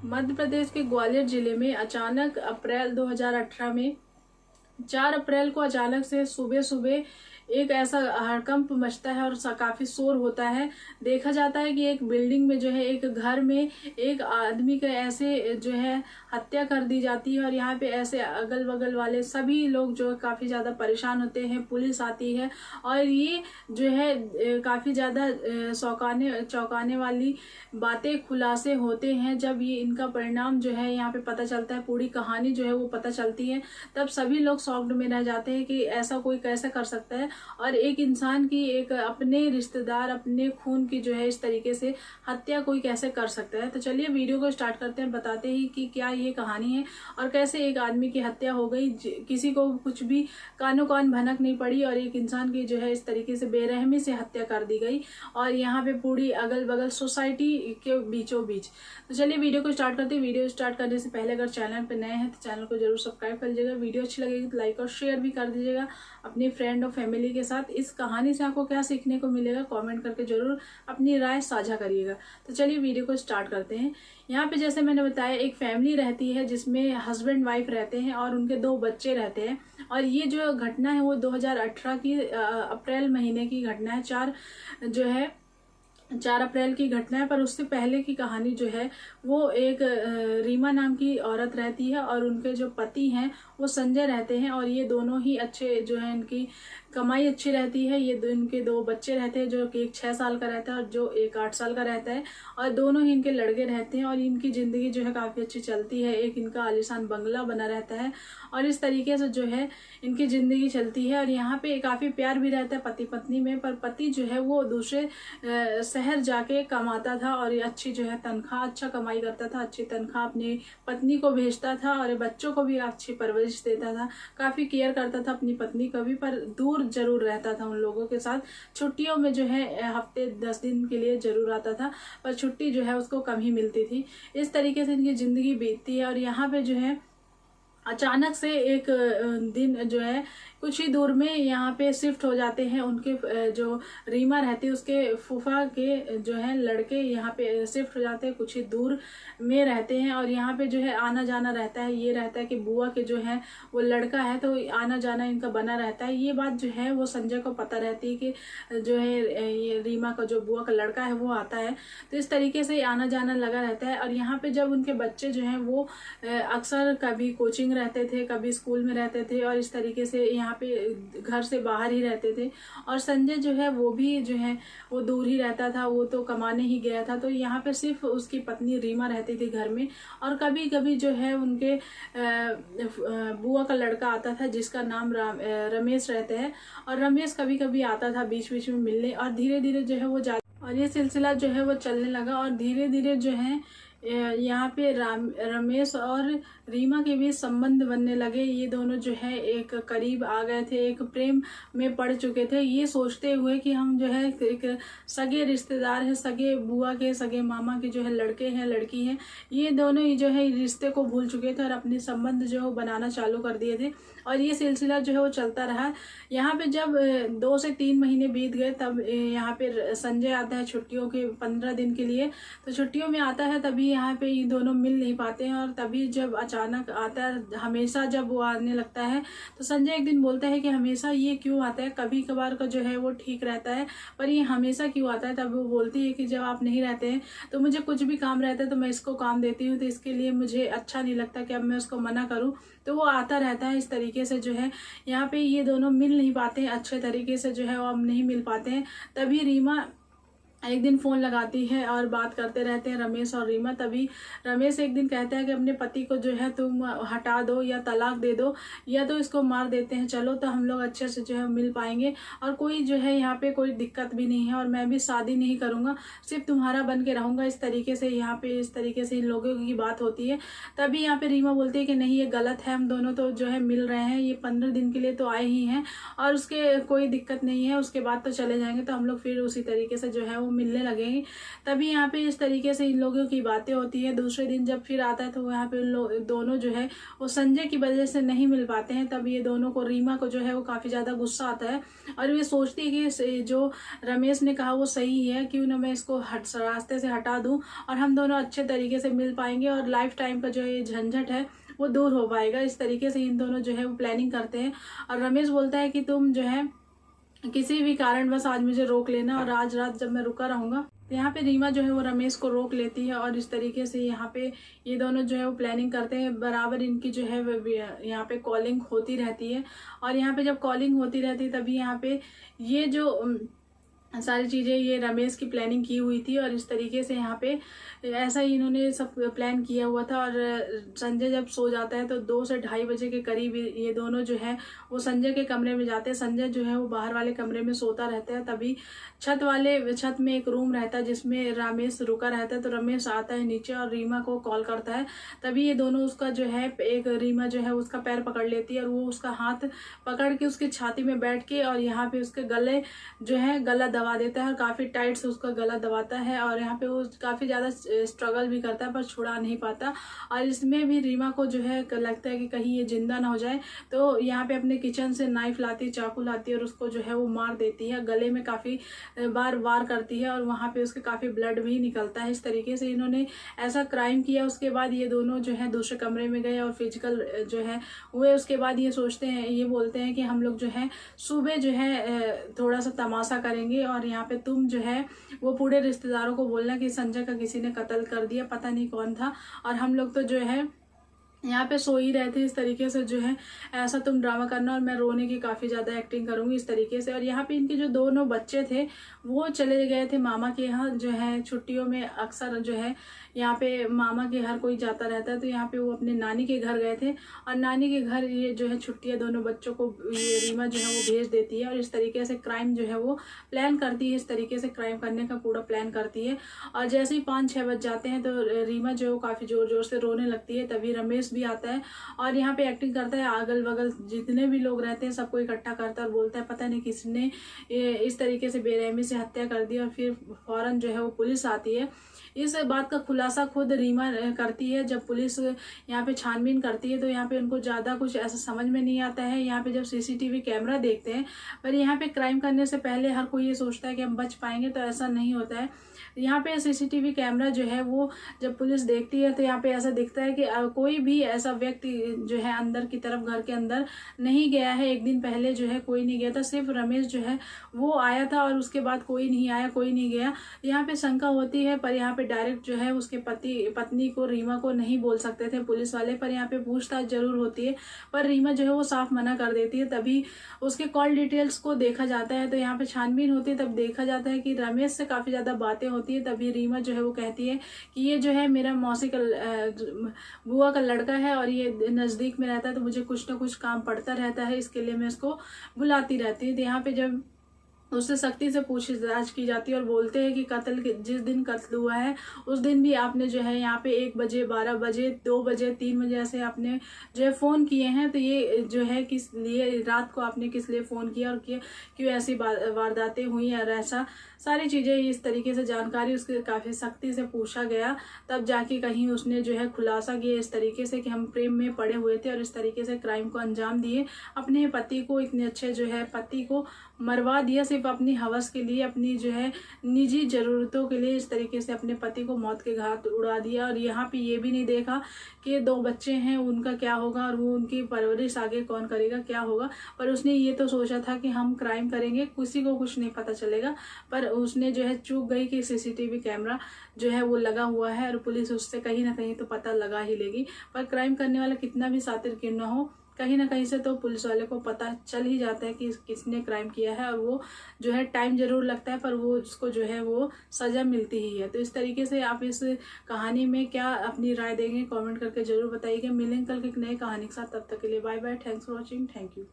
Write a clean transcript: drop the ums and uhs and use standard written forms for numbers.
मध्य प्रदेश के ग्वालियर जिले में अचानक अप्रैल 2018 में 4 अप्रैल को अचानक से सुबह सुबह एक ऐसा हड़कंप मचता है और काफी शोर होता है। देखा जाता है कि एक बिल्डिंग में जो है, एक घर में एक आदमी का ऐसे जो है हत्या कर दी जाती है और यहाँ पे ऐसे अगल बगल वाले सभी लोग जो काफी ज्यादा परेशान होते हैं। पुलिस आती है और ये जो है काफी ज्यादा चौंकाने वाली बातें खुलासे होते हैं। जब ये इनका परिणाम जो है यहाँ पे पता चलता है, पूरी कहानी जो है वो पता चलती है, तब सभी लोग शॉक्ड में रह जाते हैं कि ऐसा कोई कैसे कर सकता है और एक इंसान की, एक अपने रिश्तेदार, अपने खून की जो है इस तरीके से हत्या कोई कैसे कर सकता है। तो चलिए वीडियो को स्टार्ट करते हैं, बताते ही कि क्या ये कहानी है और कैसे एक आदमी की हत्या हो गई, किसी को कुछ भी कानो कान भनक नहीं पड़ी और एक इंसान की जो है इस तरीके से बेरहमी से हत्या कर दी गई और यहाँ पे पूरी अगल बगल सोसाइटी के बीचों बीच। तो चलिए वीडियो को स्टार्ट करते हैं। वीडियो स्टार्ट करने से पहले अगर चैनल पे नए हैं तो चैनल को जरूर सब्सक्राइब कर लीजिएगा। वीडियो अच्छी लगेगी तो लाइक और शेयर भी कर दीजिएगा अपनी फ्रेंड और फैमिली के साथ। इस कहानी से आपको क्या सीखने को मिलेगा कमेंट करके जरूर अपनी राय साझा करिएगा। तो चलिए वीडियो को स्टार्ट करते हैं। यहाँ पे जैसे मैंने बताया, एक फैमिली रहती है जिसमें हस्बैंड वाइफ रहते हैं और उनके 2 बच्चे रहते हैं और ये जो घटना है वो 2018 की अप्रैल महीने की घटना है। 4 अप्रैल की घटना है। पर उससे पहले की कहानी जो है वो एक रीमा नाम की औरत रहती है और उनके जो पति हैं वो संजय रहते हैं और ये दोनों ही अच्छे जो है, इनकी कमाई अच्छी रहती है। ये इनके 2 बच्चे रहते हैं, जो कि एक 6 साल का रहता है और जो एक 8 साल का रहता है और दोनों ही इनके लड़के रहते हैं और इनकी जिंदगी जो है काफी अच्छी चलती है। एक इनका आलीशान बंगला बना रहता है और इस तरीके से जो है इनकी जिंदगी चलती है और यहाँ पे काफी प्यार भी रहता है पति पत्नी में। पर पति जो है वो दूसरे शहर जाके कमाता था और अच्छी जो है तनख्वाह, अच्छा कमाई करता था, अच्छी तनख्वाह अपनी पत्नी को भेजता था और बच्चों को भी अच्छी परवरिश देता था, काफी केयर करता था अपनी पत्नी का भी। पर दूर जरूर रहता था उन लोगों के साथ। छुट्टियों में जो है हफ्ते 10 दिन के लिए जरूर आता था, पर छुट्टी जो है उसको कम ही मिलती थी। इस तरीके से इनकी जिंदगी बीतती है और यहाँ पे जो है अचानक से एक दिन जो है कुछ ही दूर में यहाँ पे शिफ्ट हो जाते हैं। उनके जो रीमा रहती है उसके फूफा के जो है लड़के यहाँ पे शिफ्ट हो जाते हैं, कुछ ही दूर में रहते हैं और यहाँ पे जो है आना जाना रहता है। ये रहता है कि बुआ के जो है वो लड़का है तो आना जाना इनका बना रहता है। ये बात जो है वो संजय को पता रहती है कि जो है ये रीमा का जो बुआ का लड़का है वो आता है। तो इस तरीके से आना जाना लगा रहता है और यहाँ पे जब उनके बच्चे जो हैं वो अक्सर कभी कोचिंग रहते थे, कभी स्कूल में रहते थे और इस तरीके से यहाँ पे घर से बाहर ही रहते थे और संजय जो है वो भी जो है वो दूर ही रहता था, वो तो कमाने ही गया था। तो यहाँ पे सिर्फ उसकी पत्नी रीमा रहती थी घर में और कभी कभी जो है उनके बुआ का लड़का आता था जिसका नाम रमेश रहते हैं और रमेश कभी कभी आता था बीच बीच में मिलने और धीरे धीरे जो है वो और ये सिलसिला जो है वो चलने लगा और धीरे धीरे जो है यहाँ पे रमेश और रीमा के बीच संबंध बनने लगे। ये दोनों जो है एक करीब आ गए थे, एक प्रेम में पड़ चुके थे, ये सोचते हुए कि हम जो है एक सगे रिश्तेदार है, सगे बुआ के, सगे मामा के जो है लड़के हैं लड़की हैं। ये दोनों ही जो है रिश्ते को भूल चुके थे और अपने संबंध जो है बनाना चालू कर दिए थे और ये सिलसिला जो है वो चलता रहा। यहाँ पे जब 2 से 3 महीने बीत गए तब यहाँ पे संजय आता है छुट्टियों के 15 दिन के लिए। तो छुट्टियों में आता है तभी यहाँ पे ये दोनों मिल नहीं पाते हैं और तभी जब अचानक आता है, हमेशा जब वो आने लगता है तो संजय एक दिन बोलता है कि हमेशा ये क्यों आता है, कभी कभार का जो है वो ठीक रहता है पर ये हमेशा क्यों आता है। तब वो बोलती है कि जब आप नहीं रहते हैं तो मुझे कुछ भी काम रहता है तो मैं इसको काम देती हूँ, तो इसके लिए मुझे अच्छा नहीं लगता कि अब मैं उसको मना करूँ। तो वो आता रहता है। इस तरीके से जो है यहाँ पे ये दोनों मिल नहीं पाते हैं अच्छे तरीके से, जो है वो अब नहीं मिल पाते हैं। तभी रीमा एक दिन फोन लगाती है और बात करते रहते हैं रमेश और रीमा। तभी रमेश एक दिन कहता है कि अपने पति को जो है तुम हटा दो या तलाक दे दो या तो इसको मार देते हैं, चलो तो हम लोग अच्छे से जो है मिल पाएंगे और कोई जो है यहाँ पे कोई दिक्कत भी नहीं है और मैं भी शादी नहीं करूंगा, सिर्फ तुम्हारा बन के रहूंगा। इस तरीके से यहाँ पे इस तरीके से इन लोगों की बात होती है। तभी यहाँ पे रीमा बोलती है कि नहीं ये गलत है, हम दोनों तो जो है मिल रहे हैं, ये 15 दिन के लिए तो आए ही हैं और उसके कोई दिक्कत नहीं है, उसके बाद तो चले जाएंगे। तो हम लोग फिर उसी तरीके से जो है वो वो मिलने लगेंगे। तभी यहाँ पे इस तरीके से इन लोगों की बातें होती है। दूसरे दिन जब फिर आता है तो यहाँ पे उन लोग दोनों जो है वो संजय की वजह से नहीं मिल पाते हैं। तब ये दोनों को, रीमा को जो है वो काफ़ी ज़्यादा गुस्सा आता है और ये सोचती है कि जो रमेश ने कहा वो सही है, क्यों ना मैं इसको रास्ते से हटा दूं और हम दोनों अच्छे तरीके से मिल पाएंगे और लाइफ टाइम का जो ये झंझट है वो दूर हो पाएगा। इस तरीके से इन दोनों जो है वो प्लानिंग करते हैं और रमेश बोलता है कि तुम जो है किसी भी कारणवश आज मुझे रोक लेना और आज रात जब मैं रुका रहूँगा। तो यहाँ पे रीमा जो है वो रमेश को रोक लेती है और इस तरीके से यहाँ पे ये दोनों जो है वो प्लानिंग करते हैं। बराबर इनकी जो है यहाँ पे कॉलिंग होती रहती है और यहाँ पे जब कॉलिंग होती रहती है तभी यहाँ पे ये जो सारी चीज़ें ये रमेश की प्लानिंग की हुई थी और इस तरीके से यहाँ पे ऐसा ही इन्होंने सब प्लान किया हुआ था। और संजय जब सो जाता है तो 2 से 2:30 बजे के करीब ये दोनों जो है वो संजय के कमरे में जाते हैं। संजय जो है वो बाहर वाले कमरे में सोता रहता है। तभी छत में एक रूम रहता है जिसमें रमेश रुका रहता है। तो रमेश आता है नीचे और रीमा को कॉल करता है। तभी ये दोनों उसका जो है एक रीमा जो है उसका पैर पकड़ लेती है और वो उसका हाथ पकड़ के उसकी छाती में बैठ के और यहाँ पे उसके गले जो है गला दबा देता है और काफ़ी टाइट से उसका गला दबाता है। और यहाँ पे वो काफ़ी ज़्यादा स्ट्रगल भी करता है पर छुड़ा नहीं पाता। और इसमें भी रीमा को जो है लगता है कि कहीं ये जिंदा ना हो जाए, तो यहाँ पे अपने किचन से नाइफ लाती है, चाकू लाती है और उसको जो है वो मार देती है। गले में काफ़ी बार वार करती है और वहाँ पे उसके काफ़ी ब्लड भी निकलता है। इस तरीके से इन्होंने ऐसा क्राइम किया। उसके बाद ये दोनों जो है दूसरे कमरे में गए और फिजिकल जो है हुए। उसके बाद ये सोचते हैं, ये बोलते हैं कि हम लोग जो है सुबह जो है थोड़ा सा तमाशा करेंगे और यहाँ पे तुम जो है वो पूरे रिश्तेदारों को बोलना कि संजय का किसी ने कत्ल कर दिया, पता नहीं कौन था, और हम लोग तो जो है यहाँ पे सो ही रहते। इस तरीके से जो है ऐसा तुम ड्रामा करना और मैं रोने की काफ़ी ज़्यादा एक्टिंग करूँगी इस तरीके से। और यहाँ पे इनके जो दोनों बच्चे थे वो चले गए थे मामा के यहाँ। जो है छुट्टियों में अक्सर जो है यहाँ पे मामा के हर कोई जाता रहता है, तो यहाँ पे वो अपने नानी के घर गए थे और नानी के घर ये जो है छुट्टियाँ दोनों बच्चों को ये रीमा जो है वो भेज देती है और इस तरीके से क्राइम जो है वो प्लान करती है। इस तरीके से क्राइम करने का पूरा प्लान करती है। और जैसे ही 5-6 बज जाते हैं तो रीमा जो है वो काफ़ी ज़ोर ज़ोर से रोने लगती है। तभी रमेश भी आता है और यहाँ पे एक्टिंग करता है। अगल बगल जितने भी लोग रहते हैं सबको इकट्ठा करता है और बोलता है पता नहीं किसने इस तरीके से बेरहमी से हत्या कर दी। और फिर फौरन जो है वो पुलिस आती है। इस बात का खुलासा खुद रीमा करती है। जब पुलिस यहाँ पे छानबीन करती है तो यहाँ पे उनको ज़्यादा कुछ ऐसा समझ में नहीं आता है। यहाँ पे जब सीसीटीवी कैमरा देखते हैं, पर यहाँ पे क्राइम करने से पहले हर कोई ये सोचता है कि हम बच पाएंगे, तो ऐसा नहीं होता है। यहाँ पे सीसीटीवी कैमरा जो है वो जब पुलिस देखती है तो यहाँ पे ऐसा दिखता है कि कोई भी ऐसा व्यक्ति जो है अंदर की तरफ घर के अंदर नहीं गया है। एक दिन पहले जो है कोई नहीं गया था, सिर्फ रमेश जो है वो आया था और उसके बाद कोई नहीं आया, कोई नहीं गया। यहाँ पे शंका होती है, पर यहाँ पे डायरेक्ट जो है उसके पत्नी को, रीमा को नहीं बोल सकते थे पुलिस वाले, पर यहाँ पे पूछताछ जरूर होती है, पर रीमा जो है वो साफ मना कर देती है। तभी उसके कॉल डिटेल्स को देखा जाता है, तो यहाँ पे छानबीन होती है। तब देखा जाता है कि रमेश से काफ़ी ज़्यादा बातें होती है। तभी रीमा जो है वो कहती है कि ये जो है मेरा मौसी का बुआ का लड़का है और ये नज़दीक में रहता है, तो मुझे कुछ ना कुछ काम पड़ता रहता है, इसके लिए मैं इसको बुलाती रहती हूँ। तो यहाँ पे जब उससे सख्ती से पूछताछ की जाती है और बोलते हैं कि जिस दिन कत्ल हुआ है उस दिन भी आपने जो है यहाँ पे 1 बजे, 12 बजे, 2 बजे, 3 बजे ऐसे आपने जो है फ़ोन किए हैं। तो ये जो है किस लिए रात को आपने किस लिए फ़ोन किया और क्यों ऐसी वारदातें हुई और ऐसा सारी चीज़ें इस तरीके से जानकारी उसके काफ़ी सख्ती से पूछा गया। तब जाके कहीं उसने जो है खुलासा किया इस तरीके से कि हम प्रेम में पड़े हुए थे और इस तरीके से क्राइम को अंजाम दिए। अपने पति को, इतने अच्छे जो है पति को मरवा दिया सिर्फ अपनी हवस के लिए, अपनी जो है निजी ज़रूरतों के लिए। इस तरीके से अपने पति को मौत के घाट उड़ा दिया और यहाँ पे ये भी नहीं देखा कि 2 बच्चे हैं उनका क्या होगा और वो उनकी परवरिश आगे कौन करेगा, क्या होगा। पर उसने ये तो सोचा था कि हम क्राइम करेंगे, किसी को कुछ नहीं पता चलेगा, पर उसने जो है चूक गई कि सीसीटीवी कैमरा जो है वो लगा हुआ है और पुलिस उससे कहीं ना कहीं तो पता लगा ही लेगी। पर क्राइम करने वाला कितना भी शातिर क्यों ना हो, कहीं ना कहीं से तो पुलिस वाले को पता चल ही जाता है कि किसने क्राइम किया है। और वो जो है टाइम जरूर लगता है, पर वो उसको जो है वो सज़ा मिलती ही है। तो इस तरीके से आप इस कहानी में क्या अपनी राय देंगे कमेंट करके जरूर बताइएगा। मिलेंगे कल के एक नई कहानी के साथ, तब तक के लिए bye bye, thanks for watching, thank you.